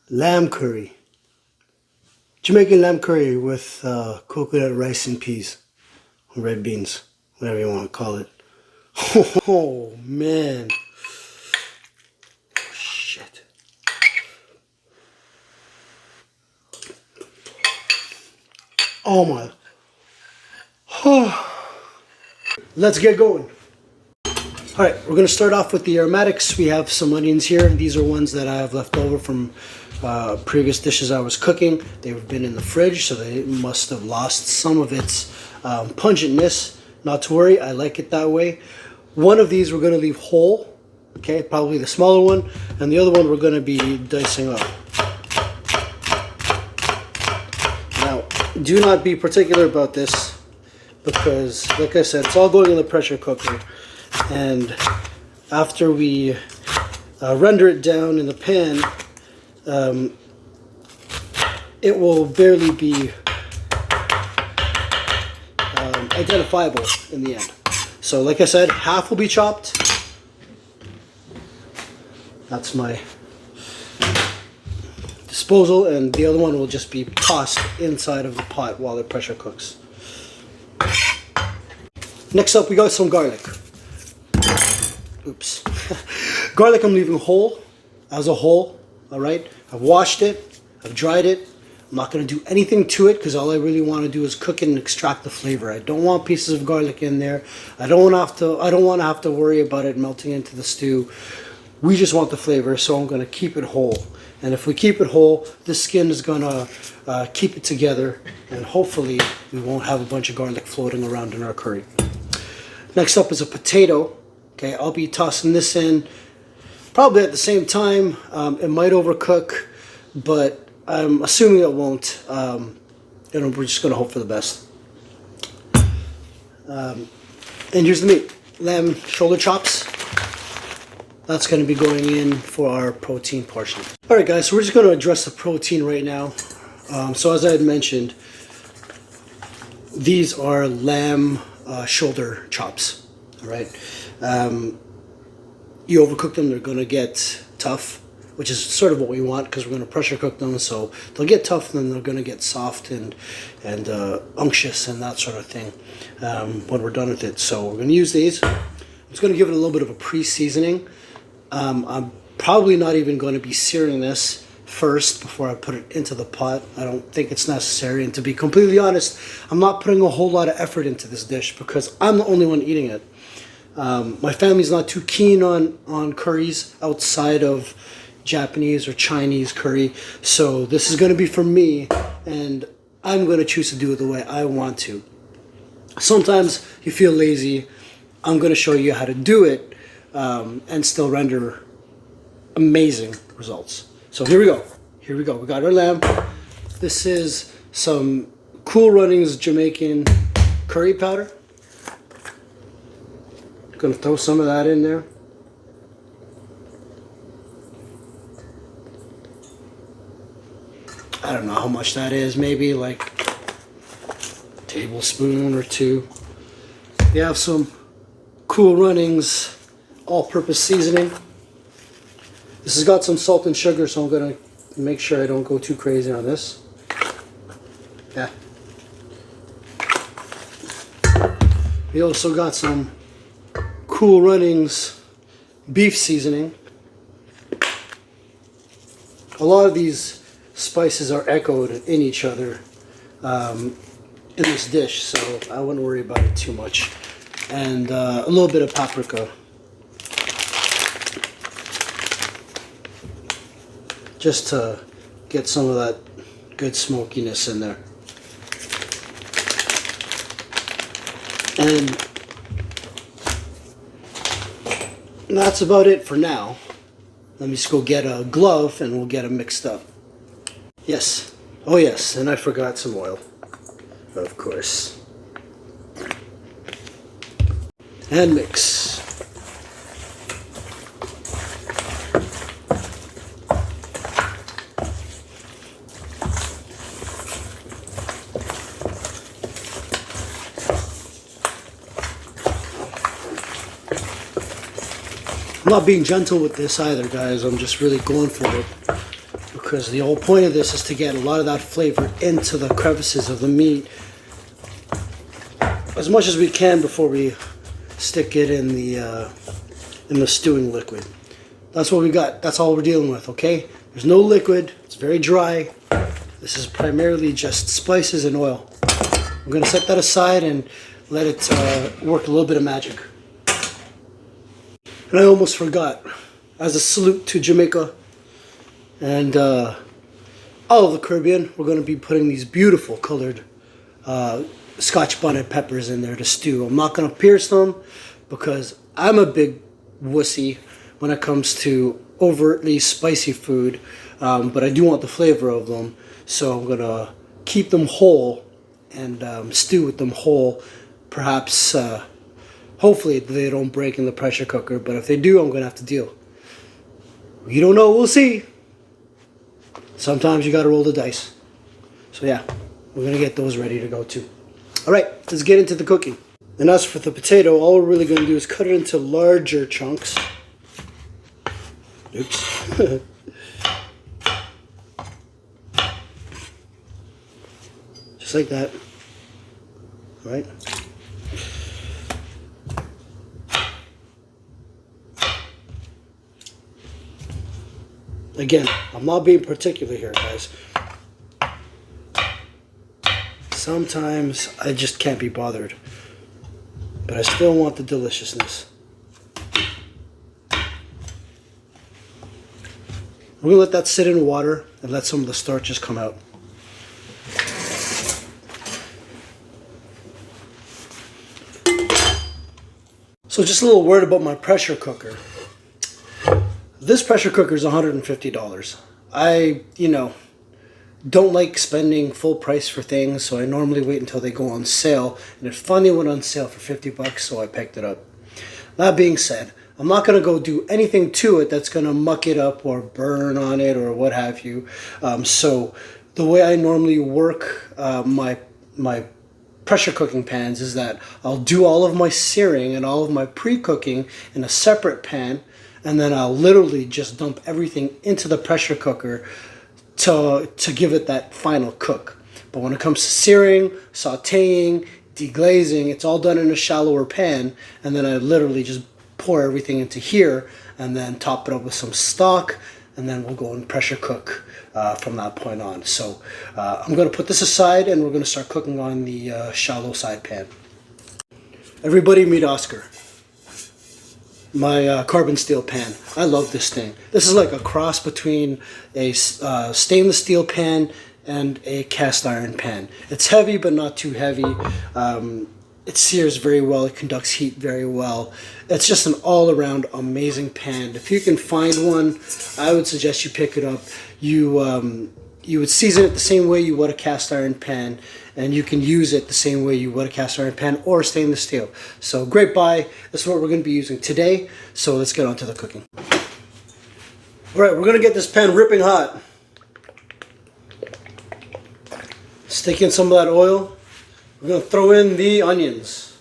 lamb curry. Jamaican lamb curry with coconut rice and peas, red beans, whatever you want to call it. Oh man. Shit. Oh my. Let's get going. Alright, we're going to start off with the aromatics. We have some onions here. These are ones that I have left over from previous dishes I was cooking. They've been in the fridge, so they must have lost some of its pungentness. Not to worry, I like it that way. One of these we're going to leave whole, okay, probably the smaller one, and the other one we're going to be dicing up. Now, do not be particular about this because, like I said, it's all going in the pressure cooker. And after we render it down in the pan, it will barely be identifiable in the end. So like I said, half will be chopped. That's my disposal, and the other one will just be tossed inside of the pot while it pressure cooks. Next up, we got some garlic. Oops. Garlic I'm leaving whole, as a whole, alright? I've washed it, I've dried it. I'm not going to do anything to it because all I really want to do is cook it and extract the flavor. I don't want pieces of garlic in there. I don't want to have to worry about it melting into the stew. We just want the flavor, so I'm going to keep it whole. And if we keep it whole, this skin is going to keep it together, and hopefully we won't have a bunch of garlic floating around in our curry. Next up is a potato. Okay, I'll be tossing this in probably at the same time. It might overcook, but I'm assuming it won't. And we're just going to hope for the best. And here's the meat. Lamb shoulder chops. That's going to be going in for our protein portion. Alright guys, so we're just going to address the protein right now. So as I had mentioned, these are lamb shoulder chops. Alright. You overcook them, they're going to get tough, which is sort of what we want because we're going to pressure cook them, so they'll get tough and then they're going to get soft and unctuous and that sort of thing when we're done with it. So we're going to use these. I'm just going to give it a little bit of a pre-seasoning. I'm probably not even going to be searing this first before I put it into the pot. I don't think it's necessary, and to be completely honest, I'm not putting a whole lot of effort into this dish because I'm the only one eating it. My family's not too keen on curries outside of Japanese or Chinese curry, so this is going to be for me, and I'm going to choose to do it the way I want to. Sometimes you feel lazy. I'm going to show you how to do it and still render amazing results. So here we go. Here we go. We got our lamb. This is some Cool Runnings Jamaican curry powder. Gonna throw some of that in there. I don't know how much that is, maybe like a tablespoon or two. We have some Cool Runnings all-purpose seasoning. This has got some salt and sugar, so I'm gonna make sure I don't go too crazy on this. Yeah. We also got some Cool Runnings beef seasoning. A lot of these spices are echoed in each other in this dish, so I wouldn't worry about it too much. And a little bit of paprika, just to get some of that good smokiness in there. And that's about it for now. Let me just go get a glove and we'll get them mixed up. Yes. Oh yes, and I forgot some oil. Of course. And mix. I'm not being gentle with this either, guys. I'm just really going for it because the whole point of this is to get a lot of that flavor into the crevices of the meat as much as we can before we stick it in the stewing liquid. That's what we got. That's all we're dealing with, okay? There's no liquid. It's very dry. This is primarily just spices and oil. I'm going to set that aside and let it work a little bit of magic. And I almost forgot. As a salute to Jamaica and all of the Caribbean, we're going to be putting these beautiful colored Scotch bonnet peppers in there to stew. I'm not going to pierce them because I'm a big wussy when it comes to overtly spicy food, but I do want the flavor of them, so I'm going to keep them whole and stew with them whole. Perhaps, hopefully they don't break in the pressure cooker, but if they do, I'm going to have to deal. You don't know, we'll see. Sometimes you got to roll the dice. So yeah, we're going to get those ready to go too. Alright, let's get into the cooking. And as for the potato, all we're really going to do is cut it into larger chunks. Oops. Just like that. Alright. Again, I'm not being particular here, guys. Sometimes I just can't be bothered. But I still want the deliciousness. We're going to let that sit in water and let some of the starches come out. So just a little word about my pressure cooker. This pressure cooker is $150. I, don't like spending full price for things, so I normally wait until they go on sale. And it finally went on sale for $50, so I picked it up. That being said, I'm not going to go do anything to it that's going to muck it up or burn on it or what have you. So the way I normally work my pressure cooking pans is that I'll do all of my searing and all of my pre-cooking in a separate pan, and then I'll literally just dump everything into the pressure cooker to give it that final cook. But when it comes to searing, sauteing, deglazing, it's all done in a shallower pan, and then I literally just pour everything into here and then top it up with some stock, and then we'll go and pressure cook from that point on. So I'm going to put this aside and we're going to start cooking on the shallow side pan. Everybody meet Oscar. My carbon steel pan. I love this thing. This is like a cross between a stainless steel pan and a cast iron pan. It's heavy but not too heavy. It sears very well. It conducts heat very well. It's just an all-around amazing pan. If you can find one, I would suggest you pick it up. You would season it the same way you would a cast iron pan, and you can use it the same way you would a cast iron pan or stainless steel. So great buy. This is what we're going to be using today. So let's get on to the cooking. All right, we're going to get this pan ripping hot. Stick in some of that oil. We're going to throw in the onions.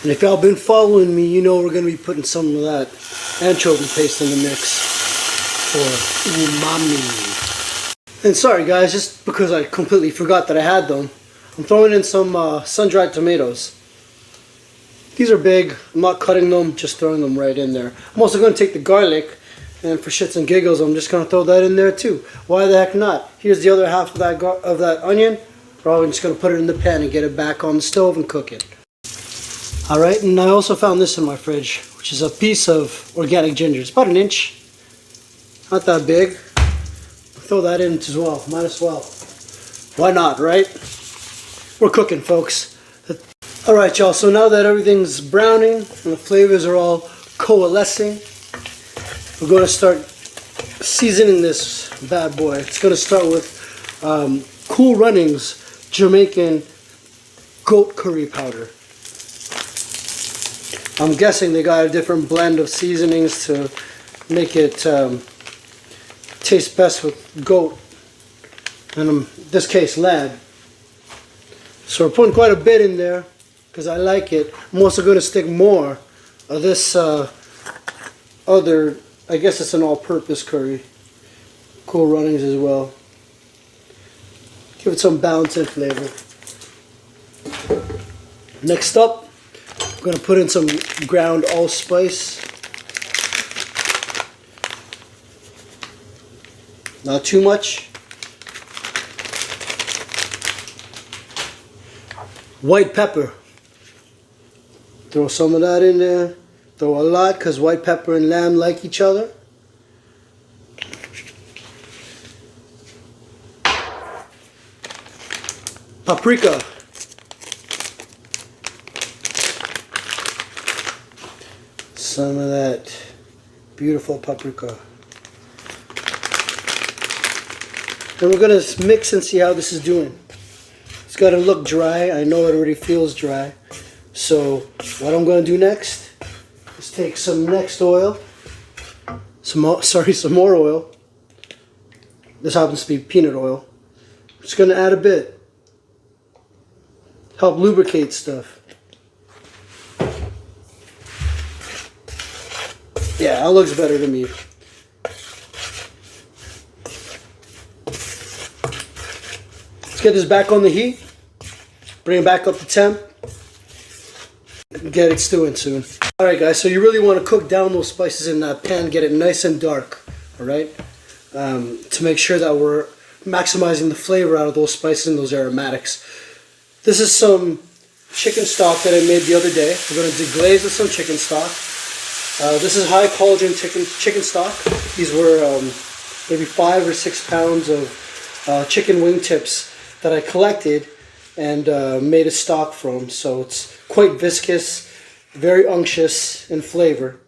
And if y'all been following me, you know we're going to be putting some of that anchovy paste in the mix for umami. And sorry guys, just because I completely forgot that I had them, I'm throwing in some sun-dried tomatoes. These are big. I'm not cutting them, just throwing them right in there. I'm also going to take the garlic, and for shits and giggles, I'm just going to throw that in there too. Why the heck not? Here's the other half of that onion. Probably just going to put it in the pan and get it back on the stove and cook it. Alright, and I also found this in my fridge, which is a piece of organic ginger. It's about an inch. Not that big. Throw that in as well. Might as well. Why not, right? We're cooking, folks. Alright, y'all. So now that everything's browning and the flavors are all coalescing, we're going to start seasoning this bad boy. It's going to start with Cool Runnings Jamaican goat curry powder. I'm guessing they got a different blend of seasonings to make it taste best with goat, and in this case lamb. So we're putting quite a bit in there because I like it. I'm also going to stick more of this other I guess it's an all-purpose curry. Cool runnings as well. Give it some balance and flavor. Next up, I'm going to put in some ground allspice. Not too much. White pepper. Throw some of that in there. Throw a lot because white pepper and lamb like each other. Paprika. Some of that beautiful paprika. And we're going to mix and see how this is doing. It's got to look dry. I know it already feels dry. So what I'm going to do next is take some oil. Some more oil. This happens to be peanut oil. Just going to add a bit. Help lubricate stuff. Yeah, that looks better to me. Let's get this back on the heat. Bring it back up to temp. Get it stewing soon. Alright guys, so you really want to cook down those spices in that pan, get it nice and dark, alright? To make sure that we're maximizing the flavor out of those spices and those aromatics. This is some chicken stock that I made the other day. We're going to deglaze with some chicken stock. This is high collagen chicken stock. These were maybe 5 or 6 pounds of chicken wing tips that I collected and made a stock from. So it's quite viscous, very unctuous in flavor.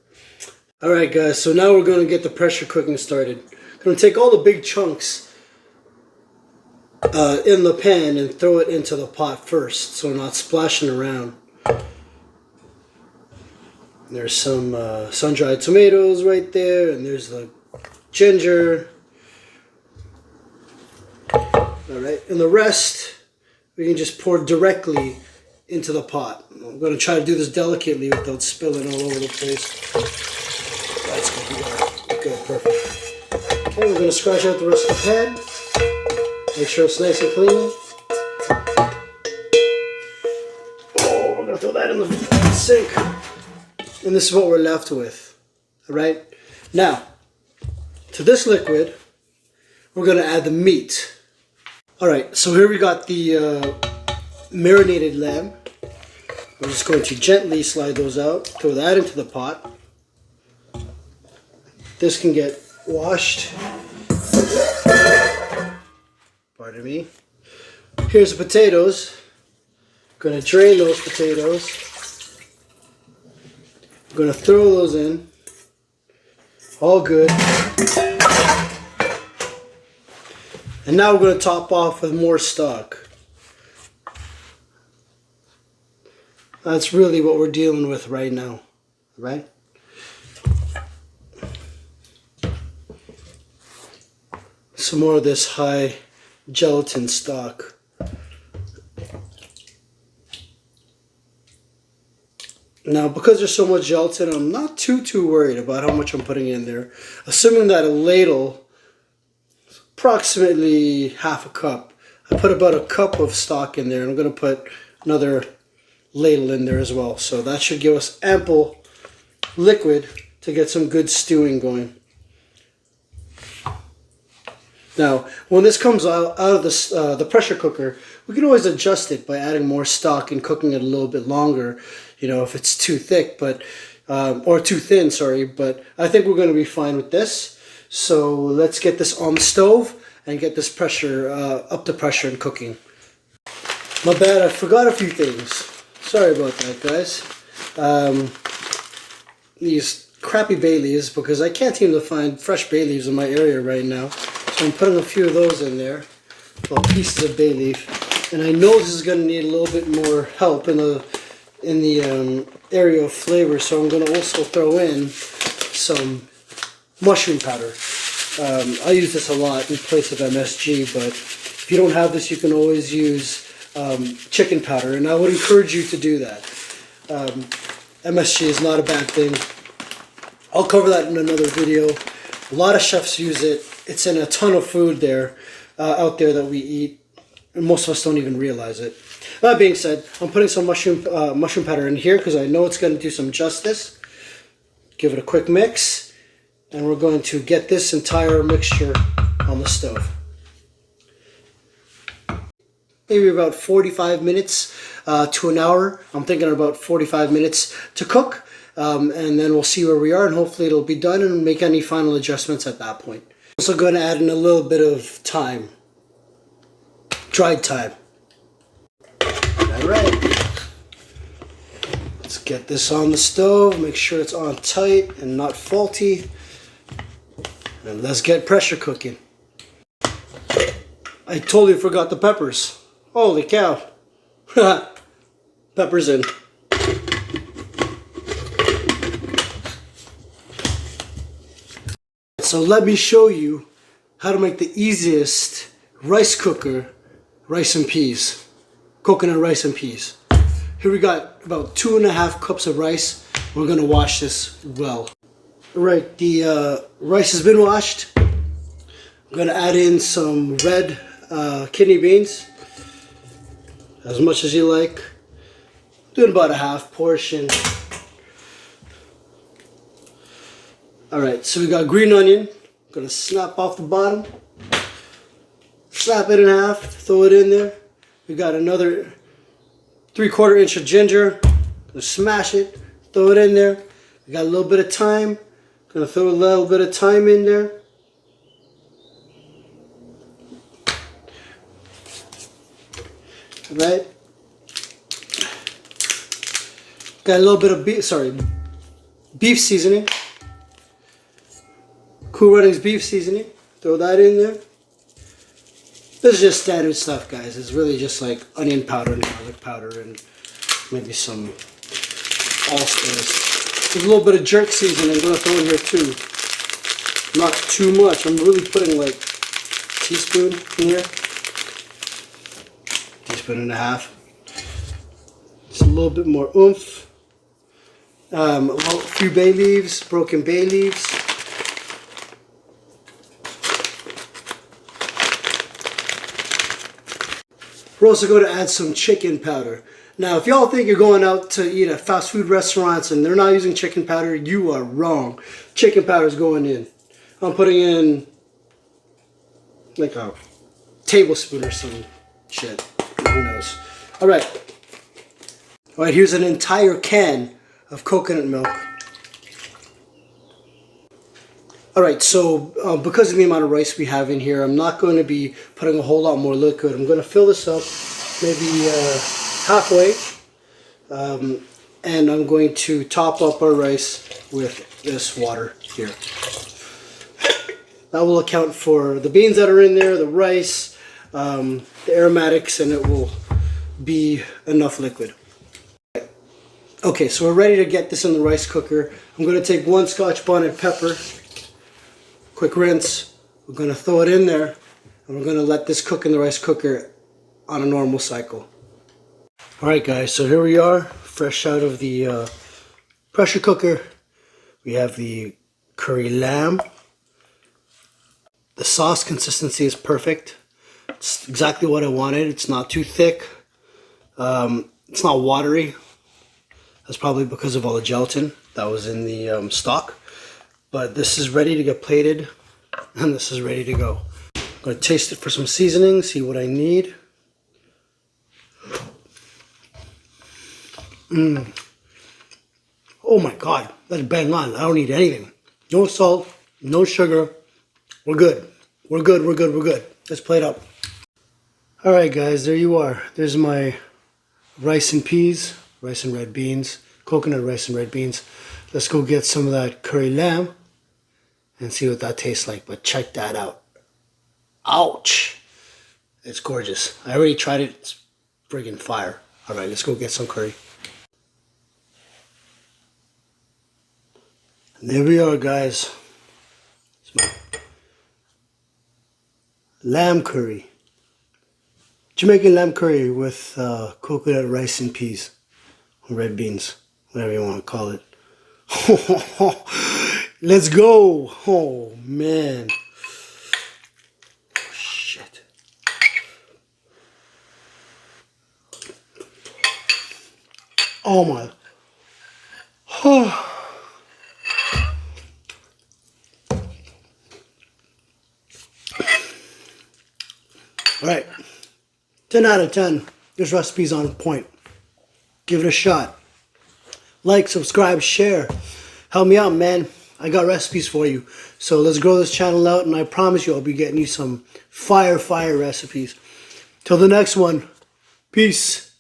Alright guys, so now we're going to get the pressure cooking started. I'm going to take all the big chunks in the pan and throw it into the pot first so we're not splashing around. There's some sun-dried tomatoes right there, and there's the ginger. Alright, and the rest we can just pour directly into the pot. I'm going to try to do this delicately without spilling all over the place. That's going to be good, perfect. Okay, we're going to scratch out the rest of the pan. Make sure it's nice and clean. Oh, we're going to throw that in the sink. And this is what we're left with. Alright? Now, to this liquid, we're going to add the meat. Alright, so here we got the marinated lamb. We're just going to gently slide those out. Throw that into the pot. This can get washed. Pardon me. Here's the potatoes. Going to drain those potatoes. I'm going to throw those in. All good. And now we're going to top off with more stock. That's really what we're dealing with right now, right? Some more of this high gelatin stock. Now, because there's so much gelatin, I'm not too worried about how much I'm putting in there. Assuming that a ladle is approximately half a cup. I put about a cup of stock in there, and I'm going to put another ladle in there as well. So that should give us ample liquid to get some good stewing going. Now, when this comes out of the pressure cooker, we can always adjust it by adding more stock and cooking it a little bit longer. You know, if it's too thick, or too thin, sorry. But I think we're going to be fine with this. So let's get this on the stove and get this pressure up to pressure and cooking. My bad, I forgot a few things. Sorry about that, guys. These crappy bay leaves, because I can't seem to find fresh bay leaves in my area right now. So I'm putting a few of those in there, well, pieces of bay leaf. And I know this is going to need a little bit more help in the area of flavor, so I'm going to also throw in some mushroom powder. I use this a lot in place of MSG, but if you don't have this, you can always use chicken powder, and I would encourage you to do that. MSG is not a bad thing. I'll cover that in another video. A lot of chefs use it. It's in a ton of food there, out there that we eat. And most of us don't even realize it. That being said, I'm putting some mushroom powder in here because I know it's going to do some justice. Give it a quick mix. And we're going to get this entire mixture on the stove. Maybe about 45 minutes to an hour. I'm thinking about 45 minutes to cook. And then we'll see where we are, and hopefully it'll be done and make any final adjustments at that point. Also going to add in a little bit of thyme. Dried thyme. Alright. Let's get this on the stove. Make sure it's on tight and not faulty. And let's get pressure cooking. I totally forgot the peppers. Holy cow. Peppers in. So let me show you how to make the easiest rice cooker rice and peas. Coconut rice and peas. Here we got about 2.5 cups of rice. We're going to wash this well. Alright, the rice has been washed. I'm going to add in some red kidney beans. As much as you like. Doing about a half portion. Alright, so we got green onion. Gonna snap off the bottom. Snap it in half, throw it in there. We got another 3/4 inch of ginger. Gonna smash it, throw it in there. We got a little bit of thyme. Gonna throw a little bit of thyme in there. Alright. Got a little bit of beef seasoning. Cool Runnings beef seasoning. Throw that in there. This is just standard stuff, guys. It's really just like onion powder and garlic powder and maybe some allspice. There's a little bit of jerk seasoning I'm going to throw in here too. Not too much. I'm really putting like a teaspoon in here. Teaspoon and a half. Just a little bit more oomph. A few bay leaves, broken bay leaves. We're also going to add some chicken powder. Now, if y'all think you're going out to eat at fast food restaurants and they're not using chicken powder, you are wrong. Chicken powder is going in. I'm putting in like a tablespoon or some shit. Who knows? Alright. Alright, here's an entire can of coconut milk. Alright, so because of the amount of rice we have in here, I'm not going to be putting a whole lot more liquid. I'm going to fill this up maybe halfway. And I'm going to top up our rice with this water here. That will account for the beans that are in there, the rice, the aromatics, and it will be enough liquid. Okay, so we're ready to get this in the rice cooker. I'm going to take 1 Scotch bonnet pepper. Quick rinse. We're going to throw it in there and we're going to let this cook in the rice cooker on a normal cycle. Alright guys, so here we are, fresh out of the pressure cooker. We have the curry lamb. The sauce consistency is perfect. It's exactly what I wanted. It's not too thick. It's not watery. That's probably because of all the gelatin that was in the stock. But this is ready to get plated, and this is ready to go. I'm going to taste it for some seasoning, see what I need. Oh my god, that's bang on. I don't need anything. No salt, no sugar. We're good. We're good, we're good, we're good. Let's plate up. Alright guys, there you are. There's my rice and peas, rice and red beans, coconut rice and red beans. Let's go get some of that curry lamb and see what that tastes like. But check that out. Ouch! It's gorgeous. I already tried it. It's friggin' fire. Alright, let's go get some curry. And there we are, guys. It's my lamb curry. Jamaican lamb curry with coconut rice and peas. Or red beans. Whatever you want to call it. Let's go. Oh, man. Oh, shit. Oh, my. Oh. All right. 10 out of 10. This recipe's on point. Give it a shot. Like, subscribe, share. Help me out, man. I got recipes for you. So let's grow this channel out, and I promise you I'll be getting you some fire recipes. Till the next one. Peace.